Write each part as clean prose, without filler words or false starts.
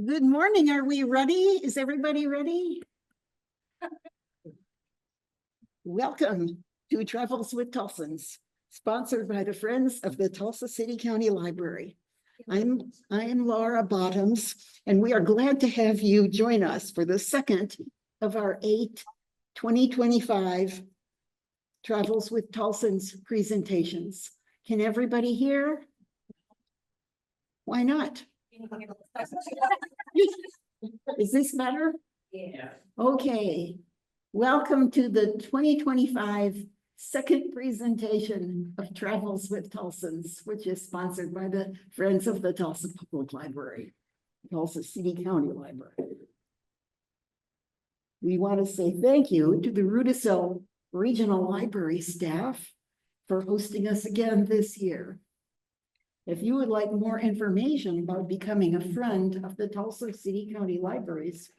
Good morning. Are we ready? Is everybody ready? Welcome to Travels with Tulsans, sponsored by the Friends of the Tulsa City County Library. I'm Laura Bottoms, and we are glad to have you join us for the second of our 8 2025 Travels with Tulsans presentations. Can everybody hear? Why not? Is this better? Yeah. Okay. Welcome to the 2025 second presentation of Travels with Tulsans, which is sponsored by the Friends of the Tulsa Public Library, Tulsa City County Library. We want to say thank you to the Rudisill Regional Library staff for hosting us again this year. If you would like more information about becoming a friend of the Tulsa City County Libraries,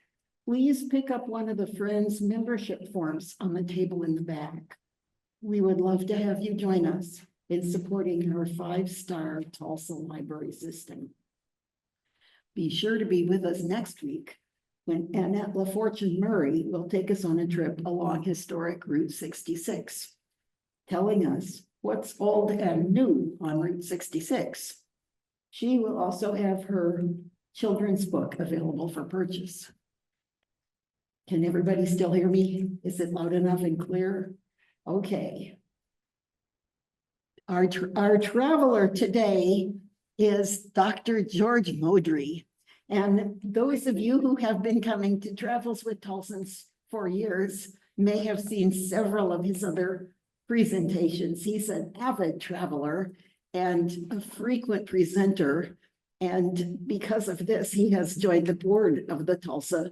please pick up one of the Friends membership forms on the table in the back. We would love to have you join us in supporting our 5-star Tulsa library system. Be sure to be with us next week when Annette LaFortune Murray will take us on a trip along historic Route 66, telling us what's old and new on Route 66. She will also have her children's book available for purchase. Can everybody still hear me? Is it loud enough and clear? Okay. Our traveler today is Dr. George Modry. And those of you who have been coming to Travels with Tulsans for years may have seen several of his other presentations. He's an avid traveler and a frequent presenter. And because of this, he has joined the board of the Tulsa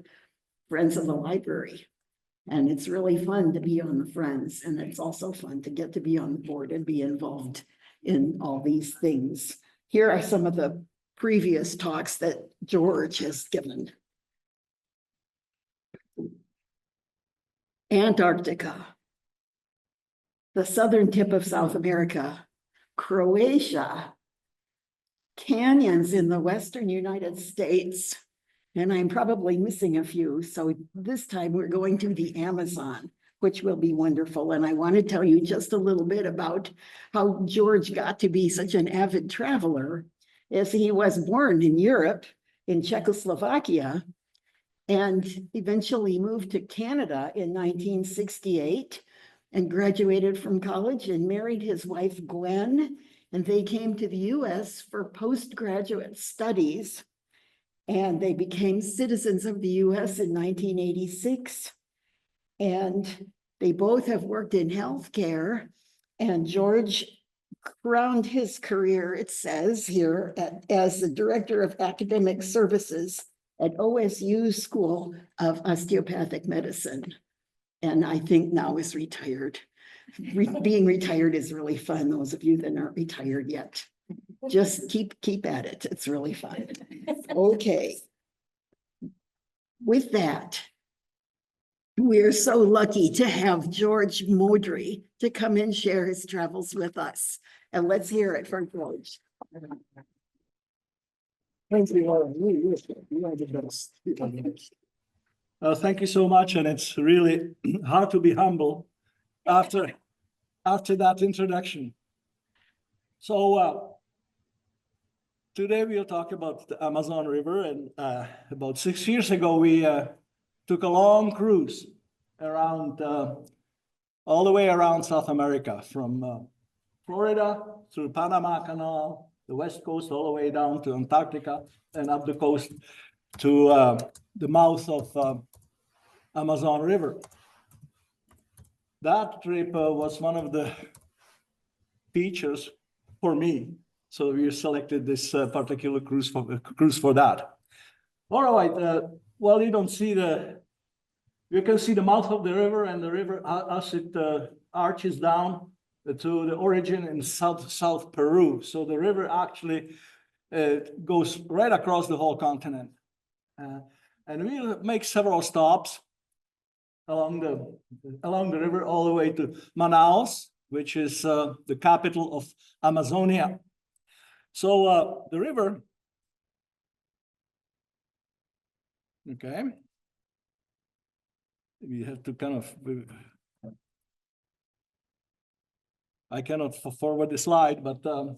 Friends of the Library. And it's really fun to be on the Friends. And it's also fun to get to be on the board and be involved in all these things. Here are some of the previous talks that George has given. Antarctica, the southern tip of South America, Croatia, canyons in the western United States, and I'm probably missing a few. So this time we're going to the Amazon, which will be wonderful. And I want to tell you just a little bit about how George got to be such an avid traveler, as he was born in Europe, in Czechoslovakia, and eventually moved to Canada in 1968 and graduated from college and married his wife, Gwen. And they came to the US for postgraduate studies. And they became citizens of the US in 1986. And they both have worked in healthcare. And George crowned his career, it says here, as the director of academic services at OSU School of Osteopathic Medicine. And I think now is retired. Being retired is really fun. Those of you that aren't retired yet, just keep at it. It's really fun. Okay. With that, we're so lucky to have George Modry to come and share his travels with us. And let's hear it from George. Thank you, Laura. You are the best. Thank you so much, and it's really hard to be humble after that introduction. So today we'll talk about the Amazon River, and about 6 years ago we took a long cruise around all the way around South America, from Florida through Panama Canal, the west coast, all the way down to Antarctica, and up the coast to the mouth of Amazon River. That trip was one of the features for me, so we selected this particular cruise for that. All right. Well, you don't see you can see the mouth of the river, and the river as it arches down to the origin in South Peru. So the river actually goes right across the whole continent. And we'll make several stops along the river all the way to Manaus, which is the capital of Amazonia. So the river Okay. We have to kind of, I cannot forward the slide, but how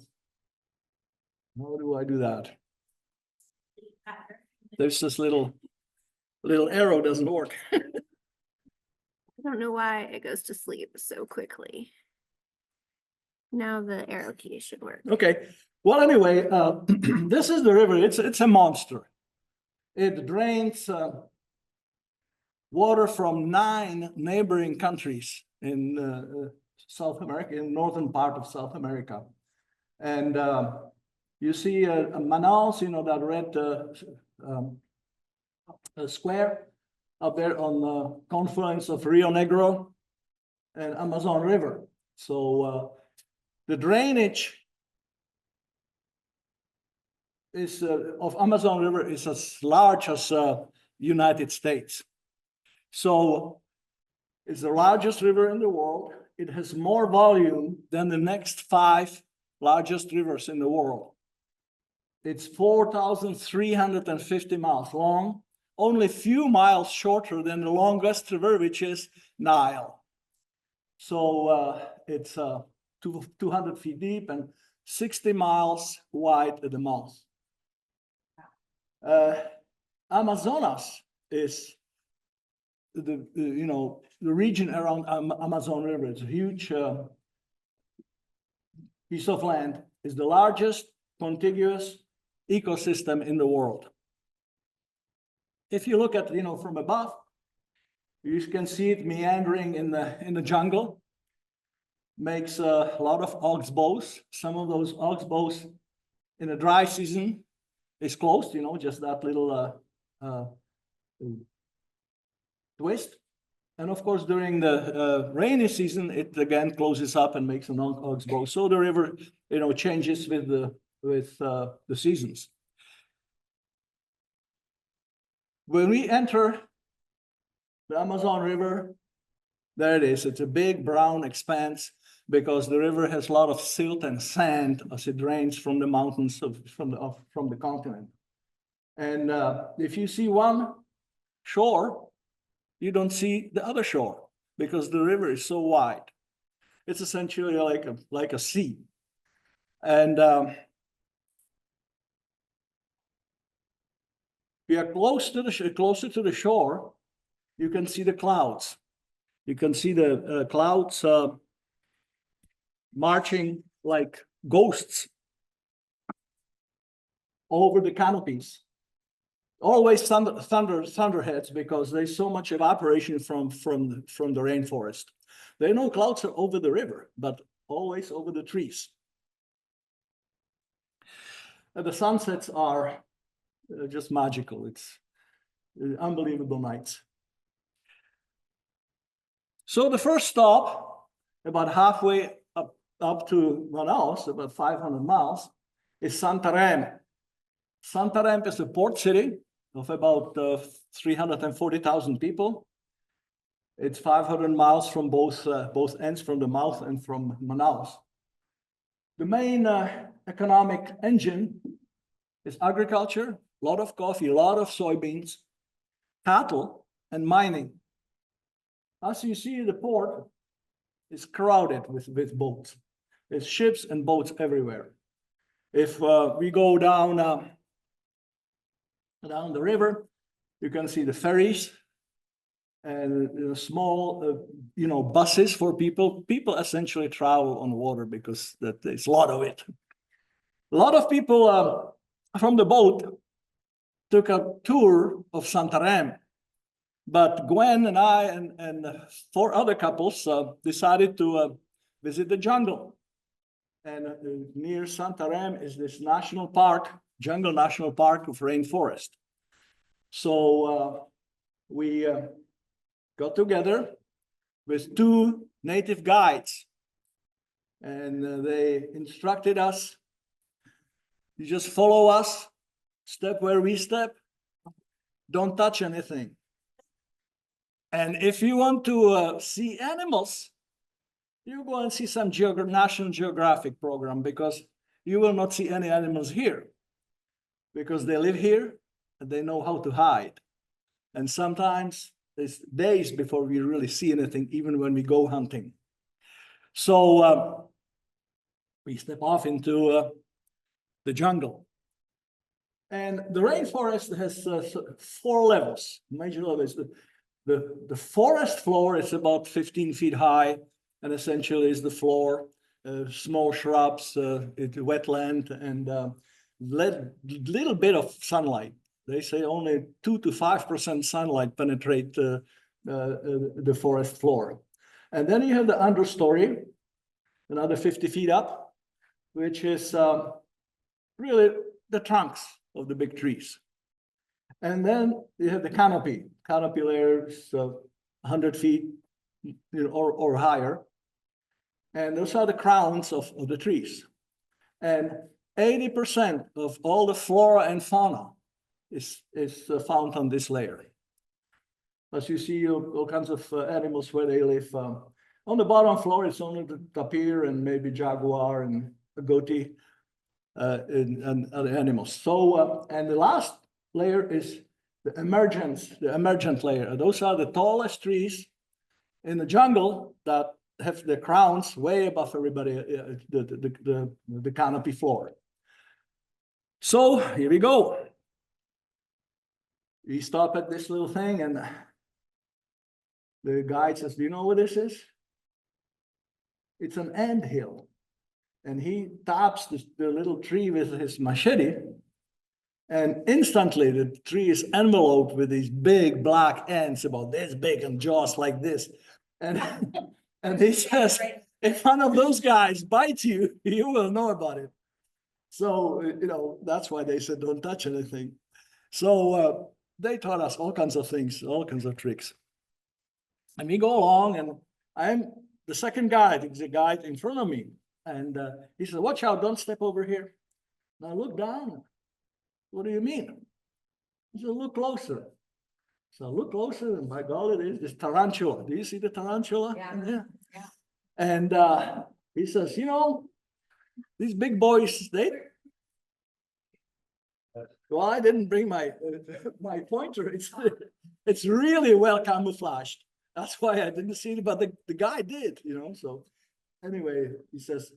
do I do that? There's this little arrow doesn't work. I don't know why it goes to sleep so quickly. Now the arrow key should work. Okay, well, anyway, this is the river. It's a monster. It drains water from 9 neighboring countries in South America, in northern part of South America. And you see Manaus, that red square up there on the confluence of Rio Negro and Amazon River. So the drainage is of Amazon River is as large as United States. So it's the largest river in the world. It has more volume than the next 5 largest rivers in the world. It's 4,350 miles long, only a few miles shorter than the longest river, which is Nile. So it's 200 feet deep and 60 miles wide at the mouth. Amazonas is the region around Amazon River. It's a huge piece of land. It's the largest contiguous ecosystem in the world. If you look at from above, you can see it meandering in the jungle. Makes a lot of oxbows. Some of those oxbows in the dry season is closed, just that little twist. And of course, during the rainy season, it again closes up and makes an oxbow. So the river, changes with the seasons. When we enter the Amazon River, there it is. It's a big brown expanse because the river has a lot of silt and sand as it drains from the mountains from the continent. And if you see one shore, you don't see the other shore because the river is so wide. It's essentially like a sea. And we are closer to the shore, you can see the clouds. You can see the clouds marching like ghosts over the canopies. Always thunderheads because there's so much evaporation from the rainforest. There are no clouds over the river, but always over the trees. And the sunsets are just magical. It's unbelievable nights. So the first stop, about halfway up to Manaus, about 500 miles, is Santarém. Santarém is a port city of about 340,000 people. It's 500 miles from both ends, from the mouth and from Manaus. The main economic engine is agriculture, a lot of coffee, a lot of soybeans, cattle, and mining. As you see, the port is crowded with boats. There's ships and boats everywhere. If we go down the river, you can see the ferries and small, buses for people. People essentially travel on water because there's a lot of it. A lot of people from the boat took a tour of Santarém, but Gwen and I and 4 other couples decided to visit the jungle. And near Santarém is this national park, Jungle National Park of rainforest. So we got together with 2 native guides, and they instructed us, you just follow us, step where we step, don't touch anything. And if you want to see animals, you go and see some National Geographic program, because you will not see any animals here because they live here and they know how to hide. And sometimes it's days before we really see anything, even when we go hunting. So we step off into the jungle. And the rainforest has 4 levels, major levels. The forest floor is about 15 feet high, and essentially is the floor, small shrubs, wetland, and little bit of sunlight. They say only 2 to 5% sunlight penetrate the forest floor. And then you have the understory, another 50 feet up, which is really the trunks of the big trees. And then you have the canopy. Canopy layer is 100 feet or higher. And those are the crowns of the trees. And 80% of all the flora and fauna is found on this layer. As you see, all kinds of animals where they live. On the bottom floor, it's only the tapir and maybe jaguar and agouti and other animals. So, and the last layer is the emergent layer. Those are the tallest trees in the jungle that have the crowns way above everybody, the canopy floor. So here we go. We stop at this little thing, and the guide says, "Do you know what this is?" It's an anthill. And he taps the little tree with his machete, and instantly the tree is enveloped with these big black ants about this big and jaws like this. And, and he says, if one of those guys bites you, you will know about it. So, that's why they said don't touch anything. So they taught us all kinds of things, all kinds of tricks. And we go along, and I'm the second guide, the guide in front of me. And he said, "Watch out, don't step over here." Now look down. "What do you mean?" He said, "Look closer." So I look closer, and by God, it is this tarantula. Do you see the tarantula? Yeah. Yeah. And he says, these big boys, well, I didn't bring my pointer. It's really well camouflaged. That's why I didn't see it, but the guy did, so anyway, he says,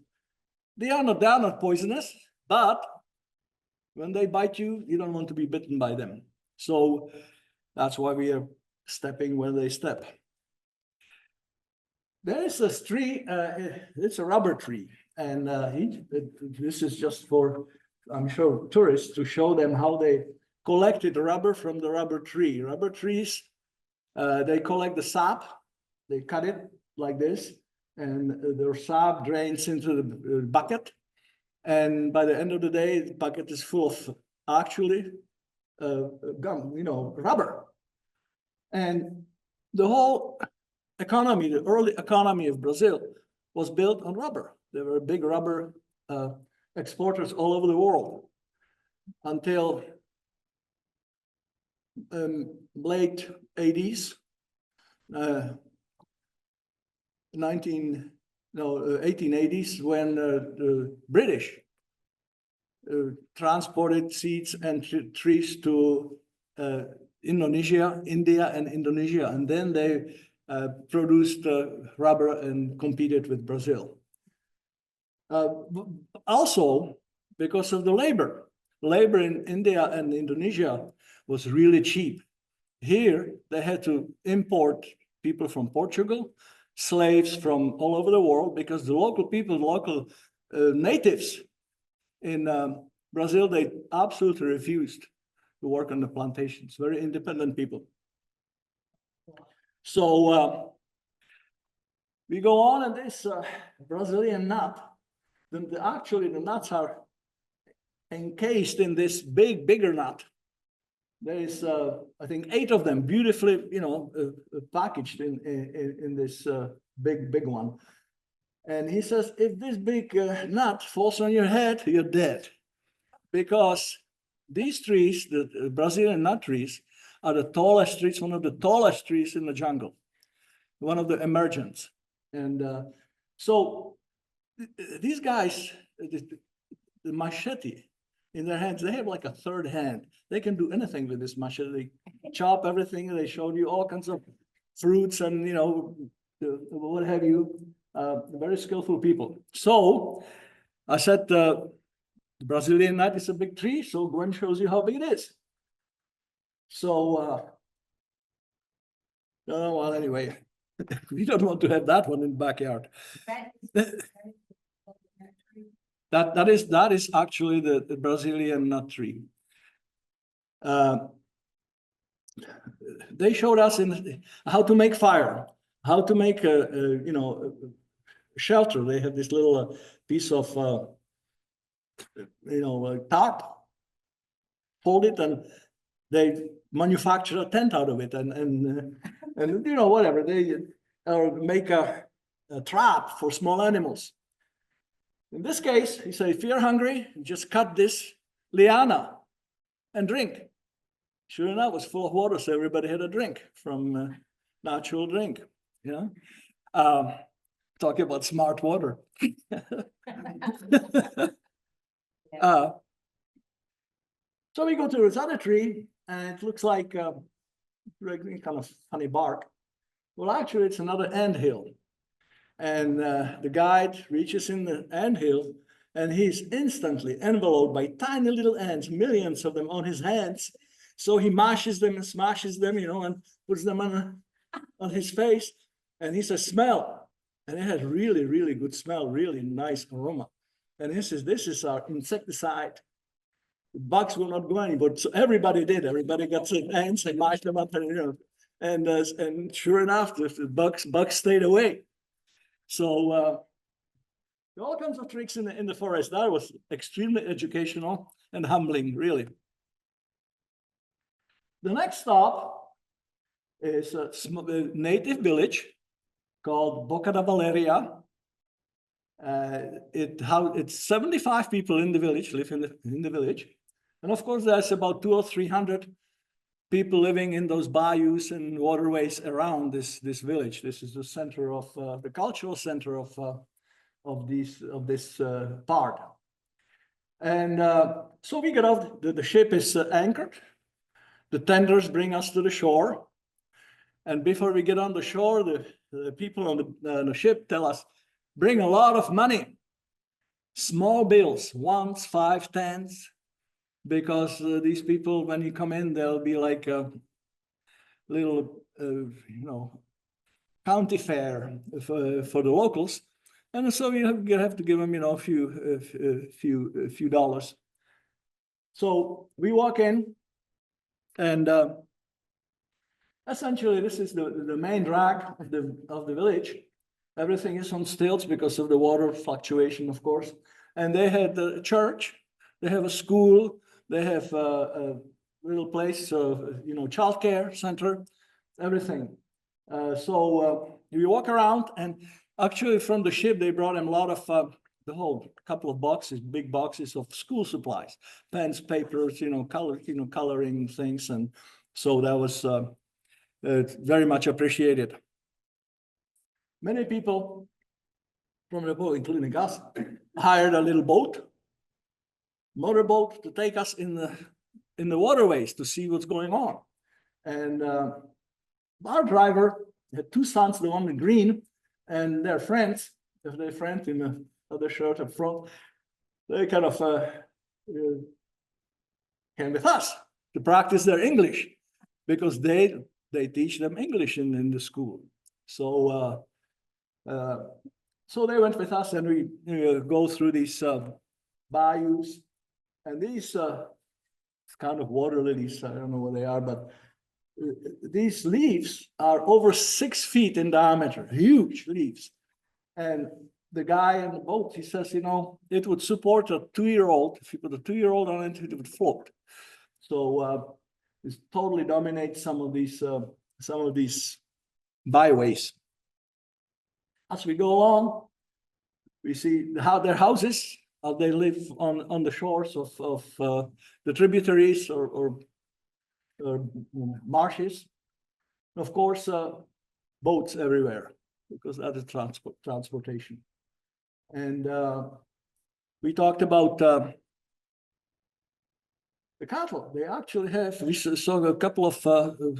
they're not poisonous, but when they bite you, you don't want to be bitten by them. So that's why we are stepping when they step. There is a tree, it's a rubber tree. And this is just for, I'm sure, tourists to show them how they collected rubber from the rubber tree. Rubber trees, they collect the sap, they cut it like this, and their sap drains into the bucket. And by the end of the day, the bucket is full of actually gum, rubber. And the whole economy, the early economy of Brazil was built on rubber. There were big rubber exporters all over the world until late 80s, 1880s, when the British transported seeds and trees to Indonesia, India, and Indonesia, and then they produced rubber and competed with Brazil. Also, because of the labor in India and Indonesia was really cheap. Here, they had to import people from Portugal, slaves from all over the world, because the local people, local natives in Brazil, they absolutely refused to work on the plantations, very independent people. So we go on, and this Brazilian nut, actually the nuts are encased in this bigger nut. There is, I think, 8 of them, beautifully, packaged in this big one. And he says, if this big nut falls on your head, you're dead, because these trees, the Brazilian nut trees, are the tallest trees, one of the tallest trees in the jungle, one of the emergents. And so these guys, the machete in their hands, they have like a third hand. They can do anything with this machete. chop everything. They showed you all kinds of fruits and, you know, what have you. Very skillful people. So I said, the Brazilian nut is a big tree, so Gwen shows you how big it is. So, oh, well, anyway, we don't want to have that one in the backyard. That is actually the Brazilian nut tree. They showed us how to make fire, how to make a shelter. They have this little piece of tarp, fold it, and they manufacture a tent out of it, and whatever they make a trap for small animals. In this case, he said, if you're hungry, just cut this liana and drink. Sure enough, it was full of water, so everybody had a drink from natural drink. Talking about smart water. So we go to this other tree, and it looks like kind of funny bark. Well, actually, it's another anthill. And the guide reaches in the anthill, and he's instantly enveloped by tiny little ants, millions of them on his hands. So he mashes them and smashes them, and puts them on his face. And he says, smell. And it has really, really good smell, really nice aroma. And he says, this is our insecticide. The bugs will not go any, but so everybody did. Everybody got some ants and mashed them up, and sure enough, the bugs stayed away. So all kinds of tricks in the forest. That was extremely educational and humbling, really. The next stop is a native village called Boca da Valeria. It's 75 people in the village, live in the village. And of course, there's about 200 or 300 people living in those bayous and waterways around this village. This is the center of the cultural center of this part. And so we get off. The ship is anchored. The tenders bring us to the shore. And before we get on the shore, the people on the ship tell us, bring a lot of money, small bills, 1s, 5s, 10s, because these people, when you come in, they'll be like a little, county fair for the locals. And so you have to give them, a few dollars. So we walk in, and essentially this is the main drag of the village. Everything is on stilts because of the water fluctuation, of course. And they had the church, they have a school, they have a little place, childcare center, everything. So we walk around, and actually from the ship, they brought them a lot of the whole couple of boxes, big boxes of school supplies, pens, papers, coloring things. And so that was very much appreciated. Many people from the boat, including us, hired a little boat, motorboat, to take us in the waterways to see what's going on. And our driver had 2 sons, the one in green, and their friends, their friend in the other shirt up front, they kind of came with us to practice their English, because they teach them English in the school. So so they went with us, and we go through these bayous, and these kind of water lilies, I don't know what they are, but these leaves are over 6 feet in diameter, huge leaves. And the guy in the boat, he says, it would support a 2-year-old. If you put a 2-year-old on it, it would float. So it totally dominates some of these byways. As we go along, we see how their houses, how they live on the shores of the tributaries or marshes. Of course, boats everywhere, because that is transportation. And we talked about the cattle. They actually have, we saw a couple of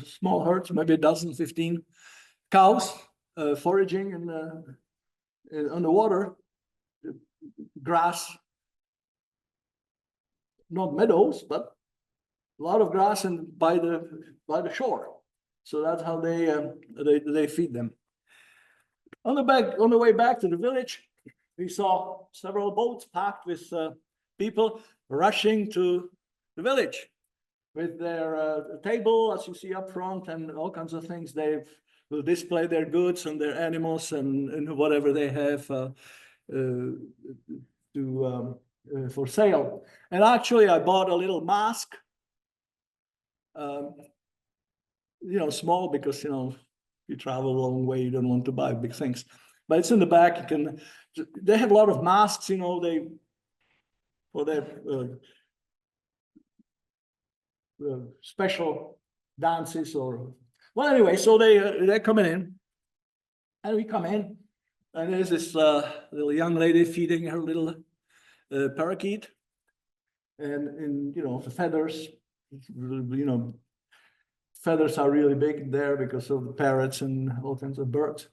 small herds, maybe a dozen, 15 cows foraging on the water, grass, not meadows, but a lot of grass and by the shore. So that's how they feed them. On the way back to the village, we saw several boats packed with people rushing to the village with their table, as you see up front, and all kinds of things. They will display their goods and their animals and whatever they have for sale. And actually, I bought a little mask, small because you travel a long way, you don't want to buy big things. But it's in the back. They have a lot of masks, for their special dances well, anyway, so they're coming in, and we come in, and there's this little young lady feeding her little parakeet, and the feathers, feathers are really big there because of the parrots and all kinds of birds.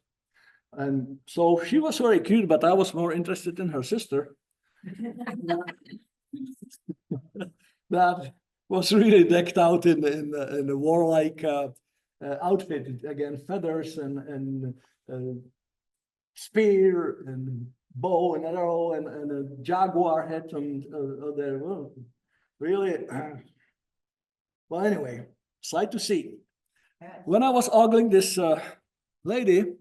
And so she was very cute, but I was more interested in her sister. That was really decked out in the warlike outfit. Again, feathers and spear and bow and arrow and a jaguar head on there. Well, really. Well, anyway, sight to see. When I was ogling this lady,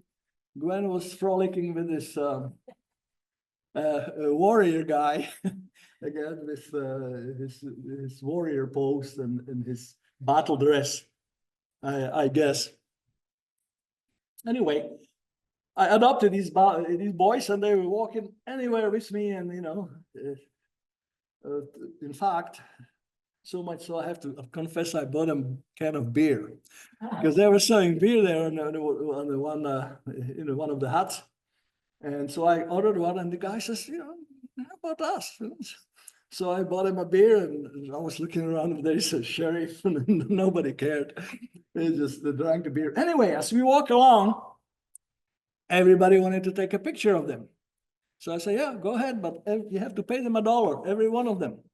Gwen was frolicking with this warrior guy, again with his warrior pose and his battle dress, I guess. Anyway, I adopted these boys, and they were walking anywhere with me, and in fact, so much so I have to confess I bought them a can of beer because they were selling beer there on the one in one of the huts. And so I ordered one, and the guy says, how about us? So I bought him a beer, and I was looking around, and there's a sheriff, and nobody cared. They just drank the beer. Anyway, as we walk along, everybody wanted to take a picture of them. So I say, yeah, go ahead, but you have to pay them $1, every one of them.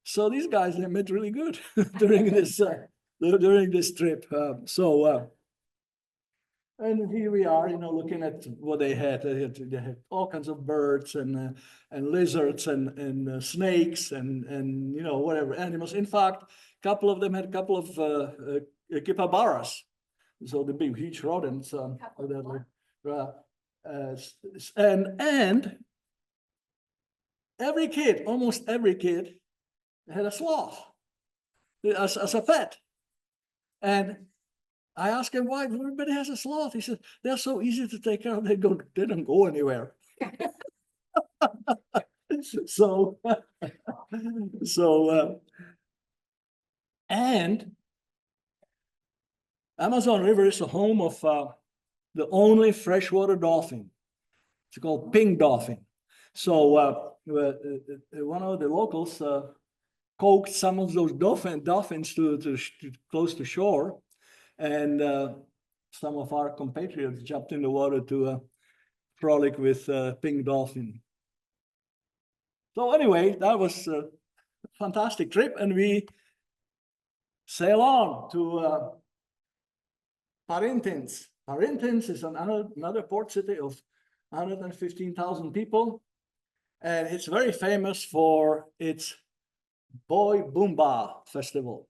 So these guys, they made really good during this trip. And here we are, looking at what they had. They had all kinds of birds and lizards and snakes and whatever animals. In fact, a couple of them had a couple of capybaras, so the big huge rodents. And almost every kid, had a sloth as a pet. And I asked him why everybody has a sloth. He said, they're so easy to take care of, they don't go anywhere. And Amazon River is the home of the only freshwater dolphin. It's called pink dolphin. So one of the locals coaxed some of those dolphins to close to shore, and some of our compatriots jumped in the water to frolic with pink dolphin. So anyway, that was a fantastic trip, and we sail on to Parintins. Parintins is another port city of 115,000 people, and it's very famous for its Boy Boomba Festival.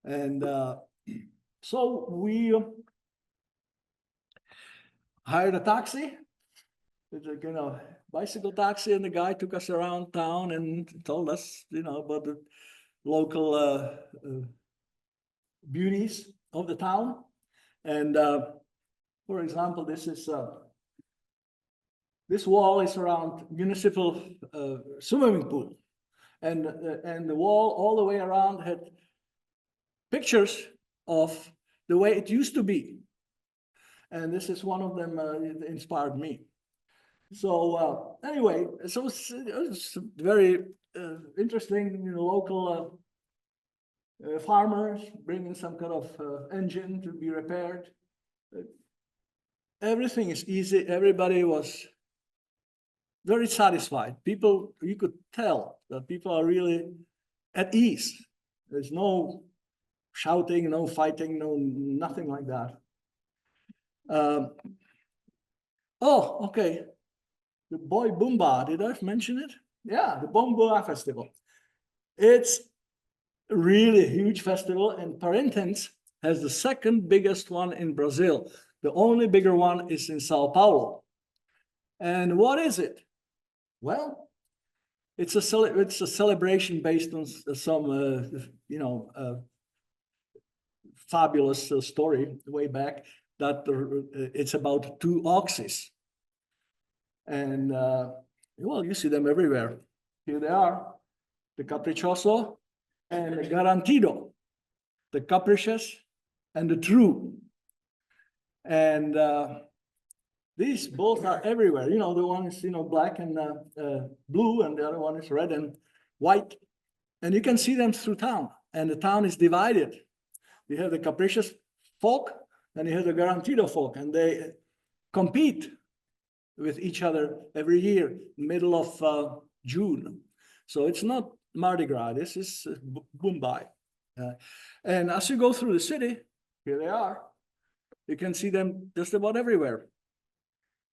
And so we hired a taxi, bicycle taxi, and the guy took us around town and told us, about the local beauties of the town. And for example, this wall is around municipal swimming pool. And the wall all the way around had pictures of the way it used to be. And this is one of them that inspired me. So anyway, so it's very interesting, local farmers bringing some kind of engine to be repaired. Everything is easy. Everybody was very satisfied. People, you could tell that people are really at ease. There's no shouting, no fighting, no nothing like that. Oh, okay. The Boy Boomba, did I mention it? Yeah, the Boomba Festival. It's really a huge festival, and Parintins has the second biggest one in Brazil. The only bigger one is in Sao Paulo. And what is it? Well, it's a celebration based on some fabulous story way back that it's about two oxes. And well, you see them everywhere. Here they are, the Caprichoso and the Garantido, the capricious and the true. And these both are everywhere. You know, the one is, black and blue, and the other one is red and white. And you can see them through town, and the town is divided. You have the capricious folk, and you have the Garantido folk, and they compete with each other every year, middle of June. So it's not Mardi Gras, this is Mumbai. And as you go through the city, here they are. You can see them just about everywhere.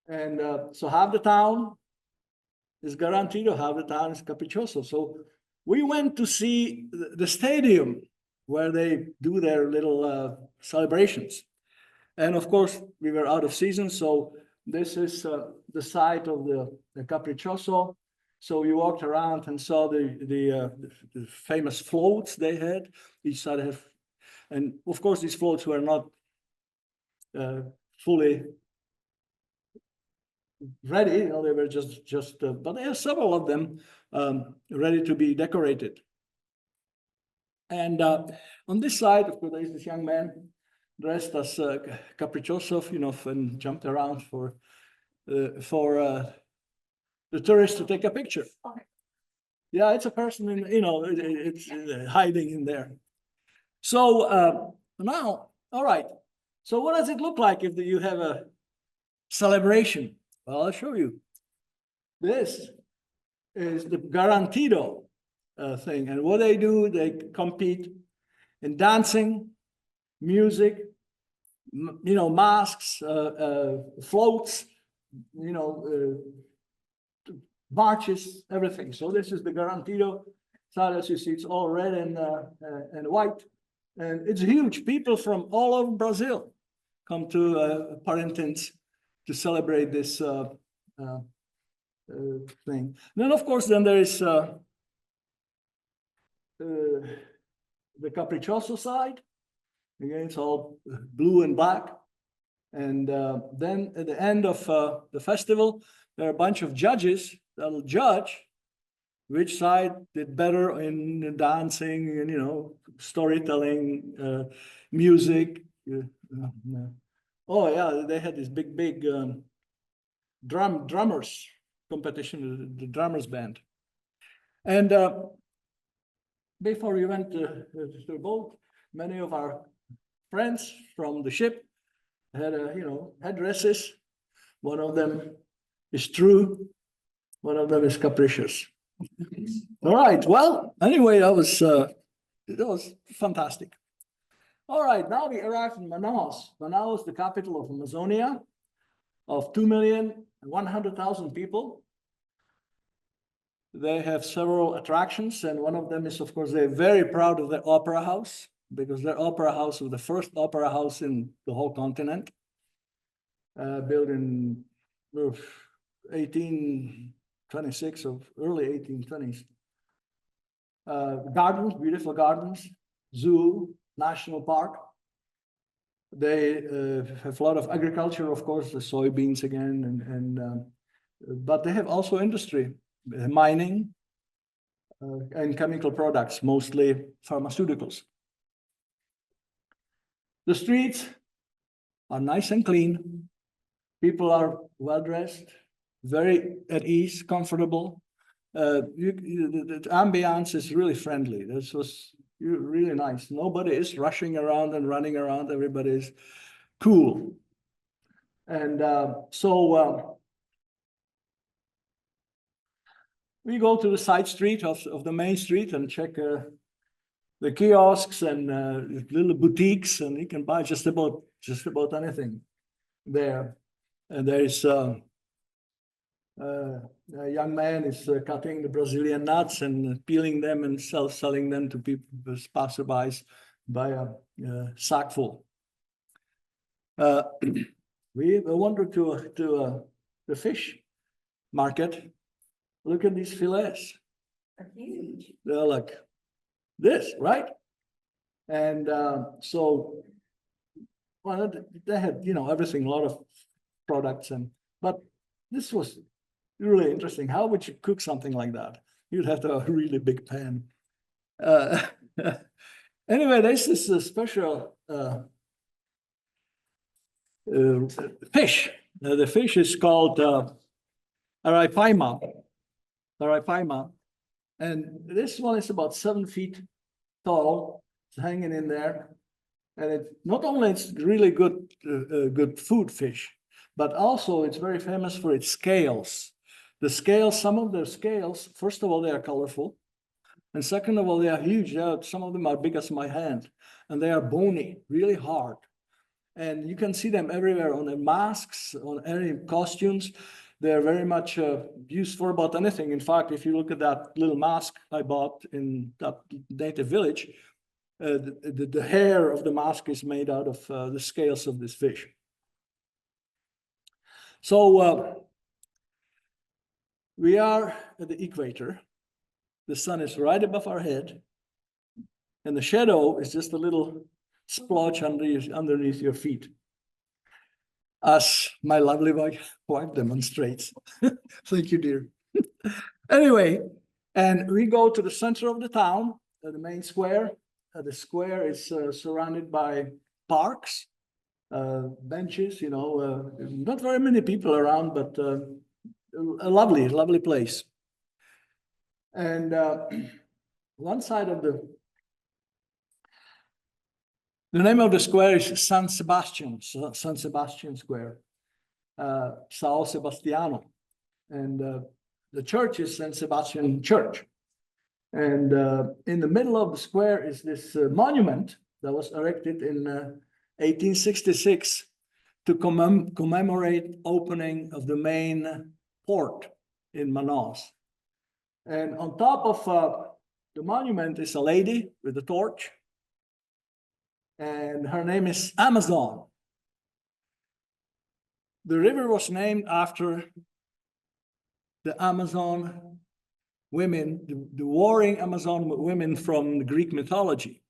And so half the town is Garantido, half the town is Caprichoso. So we went to see the stadium where they do their little celebrations. And of course, we were out of season, so this is the site of the Caprichoso. So we walked around and saw the famous floats they had. Each side have, and of course these floats were not fully ready. They were just but there are several of them ready to be decorated. And on this side, of course, there is this young man dressed as Caprichoso, and jumped around for the tourists to take a picture. Yeah, it's a person in, it's hiding in there. So now, all right. So what does it look like if you have a celebration? Well, I'll show you. This is the Garantido thing. And what they do, they compete in dancing, music, masks, floats, marches, everything. So this is the Garantido side. As you see, it's all red and white, and it's huge. People from all over Brazil come to Parintins to celebrate this thing. Then, of course, there is the Caprichoso side. Again, it's all blue and black. And then at the end of the festival, there are a bunch of judges that'll judge which side did better in dancing and, storytelling, music. Oh yeah, they had this big drummers competition, the drummers band. And before we went to the boat, many of our friends from the ship had headdresses. One of them is true, one of them is capricious. All right, well, anyway, that was fantastic. All right, now we arrived in Manaus. Manaus, the capital of Amazonia, of 2,100,000 people. They have several attractions, and one of them is, of course, they're very proud of their opera house, because their opera house was the first opera house in the whole continent, built in 1826 or early 1820s. Gardens, beautiful gardens, zoo, national park. They have a lot of agriculture, of course, the soybeans again, but they have also industry, mining, and chemical products, mostly pharmaceuticals. The streets are nice and clean. People are well dressed, very at ease, comfortable. The ambiance is really friendly. This was really nice. Nobody is rushing around and running around. Everybody is cool. And we go to the side street of the main street and check the kiosks and little boutiques, and you can buy just about anything there. And there is a young man is cutting the Brazilian nuts and peeling them and selling them to people, passerbys, by a sackful. We wandered to the fish market. Look at these fillets. They're huge. They're like this, right? And so, well, they had, you know, everything, a lot of products, but this was really interesting. How would you cook something like that? You'd have to have a really big pan. Anyway, this is a special fish. The fish is called arapaima. And this one is about 7 feet tall. It's hanging in there. And it not only it's really good good food fish, but also it's very famous for its scales. The scales, some of the scales, first of all, they are colorful. And second of all, they are huge. Some of them are big as my hand. And they are bony, really hard. And you can see them everywhere on the masks, on any costumes. They're very much used for about anything. In fact, if you look at that little mask I bought in that native village, the hair of the mask is made out of the scales of this fish. So we are at the equator. The sun is right above our head, and the shadow is just a little splotch underneath your feet, as my lovely wife demonstrates. Thank you, dear. Anyway, and we go to the center of the town, the main square. The square is surrounded by parks, benches, you know, not very many people around, but a lovely place. And one side of the name of the square is San Sebastian Square, Sao Sebastiano. And the church is San Sebastian Church. And in the middle of the square is this monument that was erected in 1866 to commemorate opening of the main port in Manaus. And on top of the monument is a lady with a torch, and her name is Amazon. The river was named after the Amazon women, the warring Amazon women from the Greek mythology.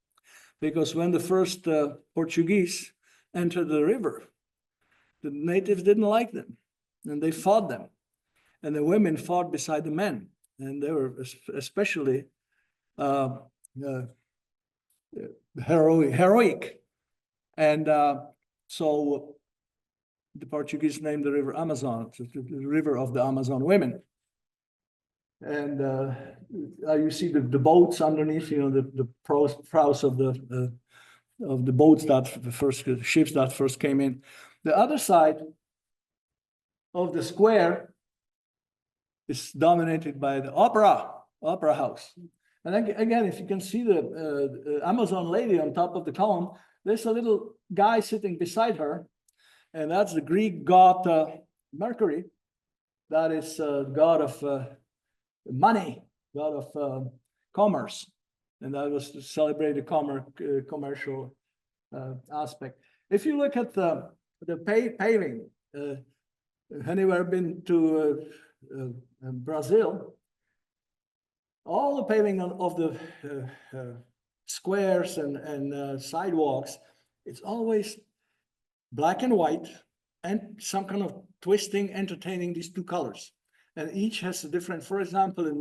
Because when the first Portuguese entered the river, the natives didn't like them, and they fought them. And the women fought beside the men, and they were especially heroic. And so the Portuguese named the river Amazon, the river of the Amazon women. And you see the boats underneath, you know, the prows of the boats that the first ships that first came in. The other side of the square is dominated by the opera house. And again, if you can see the Amazon lady on top of the column, there's a little guy sitting beside her, and that's the Greek god Mercury. That is god of money, god of commerce, and that was to celebrate the commercial aspect. If you look at the paving, have you ever been to Brazil? All the paving of the squares and sidewalks, it's always black and white, and some kind of twisting, entertaining these two colors. And each has a different, for example, in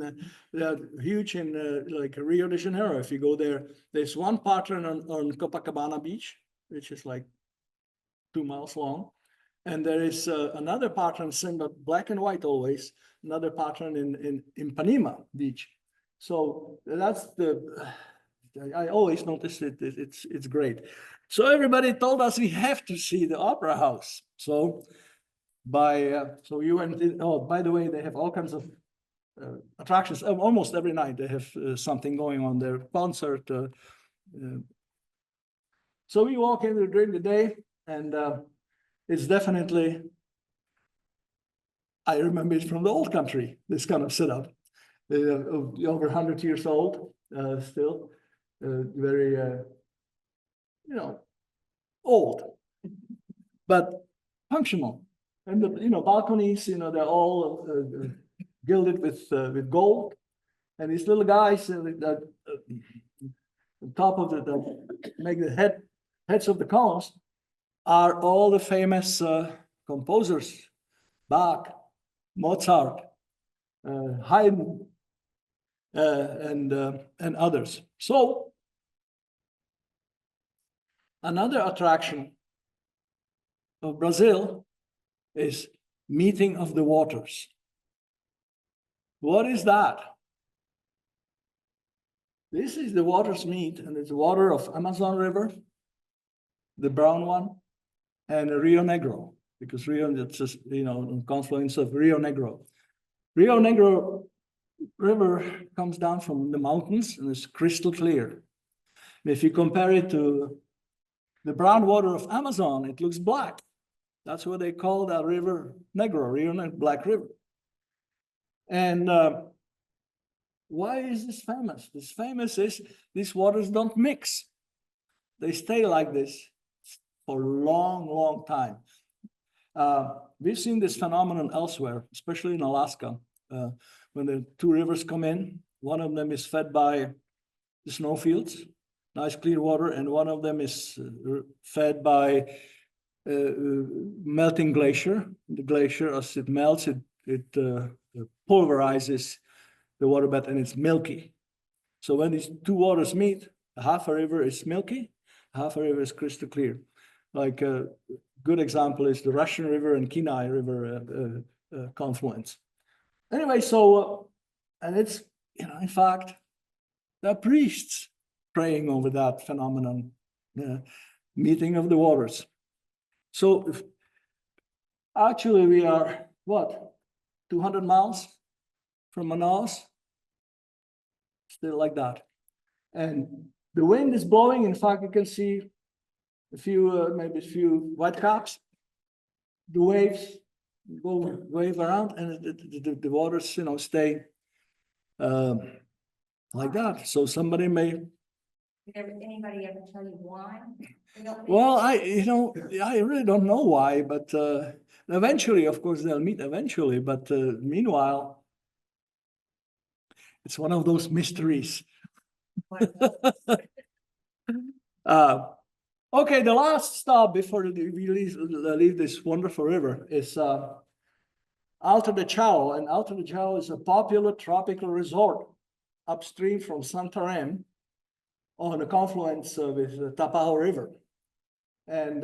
the huge in like Rio de Janeiro, if you go there, there's one pattern on Copacabana Beach, which is like 2 miles long. And there is another pattern, same but black and white always, another pattern in Ipanema Beach. So that's I always notice it. It's great. So everybody told us we have to see the Opera House. So so you went in. Oh, by the way, they have all kinds of attractions. Almost every night they have something going on there. Concert. So we walk in during the day, and it's definitely. I remember it from the old country. This kind of setup, over 100 years old, still, very, old, but functional. And the balconies, they're all gilded with gold, and these little guys that on top of the make the heads of the columns are all the famous composers, Bach, Mozart, Haydn, and others. So another attraction of Brazil is meeting of the waters. What is that? This is the waters meet, and it's water of Amazon River, the brown one, and Rio Negro, because Rio, it's just, confluence of Rio Negro. Rio Negro River comes down from the mountains and it's crystal clear. And if you compare it to the brown water of Amazon, it looks black. That's what they call that river Negro, Rio Negro, Black River. And why is this famous? This famous is these waters don't mix. They stay like this for a long, long time. We've seen this phenomenon elsewhere, especially in Alaska. When the two rivers come in, one of them is fed by the snowfields, nice clear water, and one of them is fed by melting glacier. The glacier, as it melts, it pulverizes the waterbed and it's milky. So when these two waters meet, half a river is milky, half a river is crystal clear. Like a good example is the Russian River and Kenai River confluence. Anyway, so, and it's, in fact, there are priests praying over that phenomenon, meeting of the waters. So actually we are, 200 miles from Manaus? Still like that. And the wind is blowing. In fact, you can see maybe a few white caps. The waves wave around, and the waters, stay like that. So somebody may. Anybody ever tell you why? Well, I really don't know why, but eventually, of course, they'll meet eventually. But meanwhile, it's one of those mysteries. Okay, the last stop before we leave this wonderful river is Alto de Chao, and Alto de Chao is a popular tropical resort upstream from Santarém on the confluence with the Tapao River, and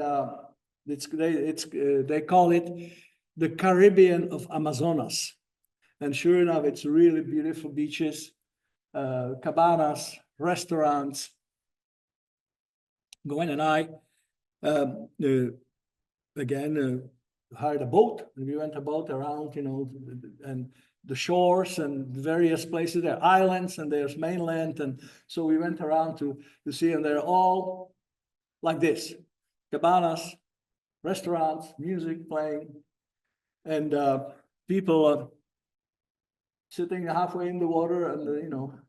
they call it the Caribbean of Amazonas, and sure enough, it's really beautiful beaches, cabanas, restaurants. Gwen and I again hired a boat, and we went about around, and the shores and various places. There are islands and there's mainland, and so we went around to see, and they're all like this: cabanas, restaurants, music playing, and people sitting halfway in the water and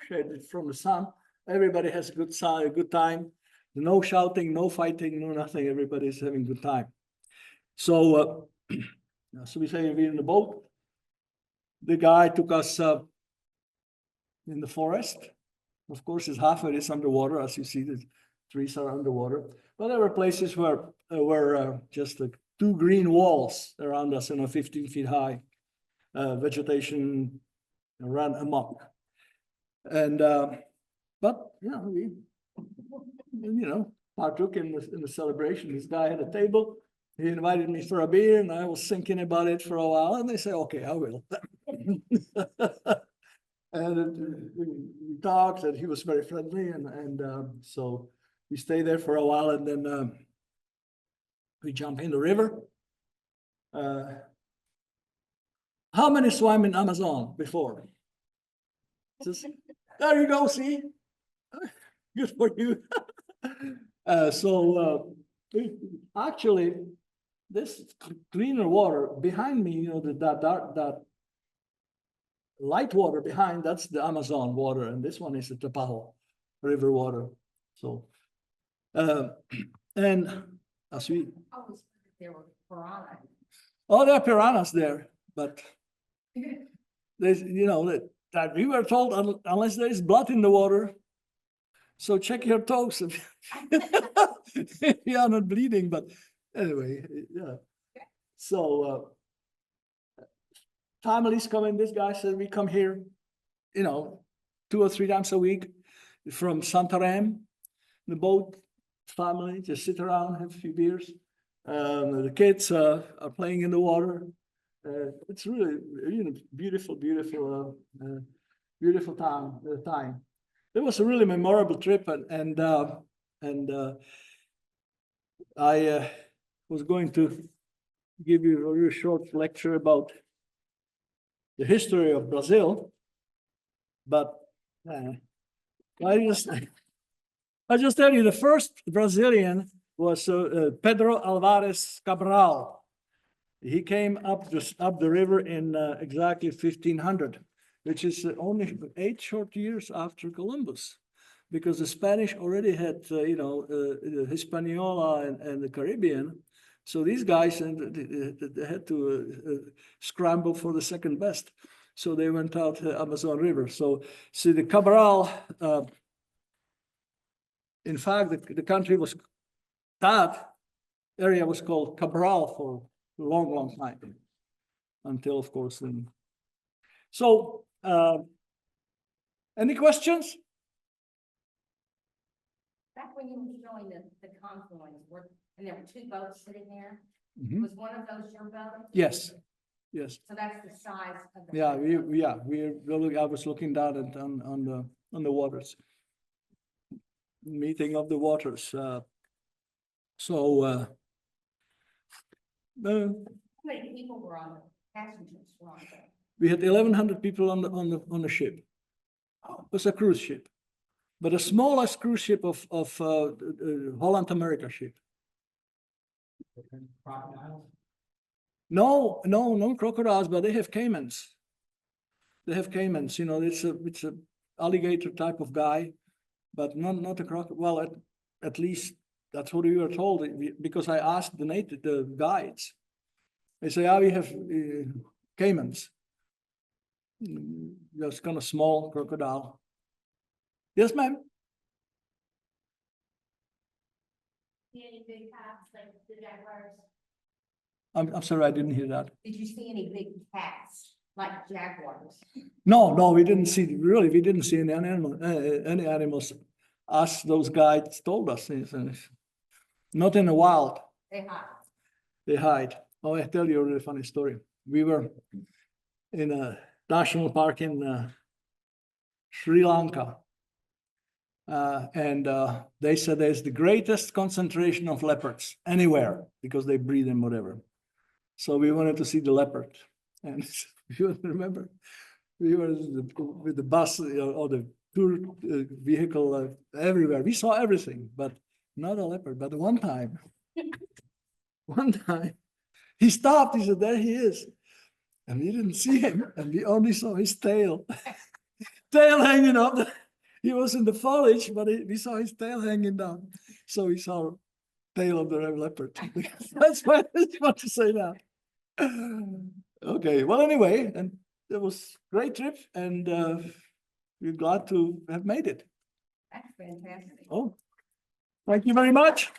shaded from the sun. Everybody has a good time. No shouting, no fighting, no nothing. Everybody's having a good time. So, so we say we're in the boat. The guy took us in the forest. Of course, it's half of it is underwater. As you see, the trees are underwater. But there were places where were just two green walls around us, 15 feet high. Vegetation ran amok. And but we partook in the celebration. This guy had a table. He invited me for a beer, and I was thinking about it for a while. And they say, "Okay, I will." And we talked, and he was very friendly, and so we stayed there for a while, and then we jump in the river. How many swam in Amazon before? There you go, see? Good for you. Actually, this cleaner water behind me, you know, that light water behind, that's the Amazon water, and this one is the Tapajo River water. So, and as we, I always thought there were piranha. oh, there are piranhas there, but there's, you know, that we were told unless there is blood in the water, so check your toes if you are not bleeding. But anyway, yeah. So families come in. This guy said we come here, you know, 2 or 3 times a week from Santarém. The boat family just sit around, have a few beers. The kids are playing in the water. It's really, you know, beautiful time. It was a really memorable trip, and I was going to give you a really short lecture about the history of Brazil, but I just tell you the first Brazilian was Pedro Álvares Cabral. He came up the river in exactly 1500, which is only 8 short years after Columbus, because the Spanish already had, you know, Hispaniola and the Caribbean. So these guys, they had to scramble for the second best. So they went out the Amazon River. So see, the Cabral, in fact, the country was, that area was called Cabral for a long time, until, of course, then. So, any questions? Back when you were showing the confluence, and there were 2 boats sitting there, Mhm. was one of those your boat? Yes, yes. So that's the size of the. Yeah, I was looking down at on the waters. Meeting of the waters. How many people were on the passengers were on there? We had 1,100 people on the ship. It was a cruise ship, but the smallest cruise ship of Holland America ship. No crocodiles, but they have caimans. They have caimans. You know, it's a alligator type of guy, but not a crocodile. Well, at least that's what we were told, because I asked the guides. They say, we have caimans. Just kind of small crocodile. Yes, ma'am. See any big cats like the jaguars? I'm sorry, I didn't hear that. Did you see any big cats like jaguars? No, we didn't see, really, we didn't see any animals, as those guides told us. Not in the wild, They hide. they hide. Oh, I tell you a really funny story. We were in a national park in Sri Lanka. And they said there's the greatest concentration of leopards anywhere, because they breed them, whatever. So we wanted to see the leopard. And you remember, we were with the bus or the tour vehicle everywhere. We saw everything, but not a leopard. But one time, he stopped. He said, there he is. And we didn't see him, and we only saw his tail. Tail hanging up. He was in the foliage, but we saw his tail hanging down. So we saw tail of the leopard. That's why I just want to say that. Okay, well, anyway, and it was a great trip, and we're glad to have made it. That's fantastic. Oh, thank you very much.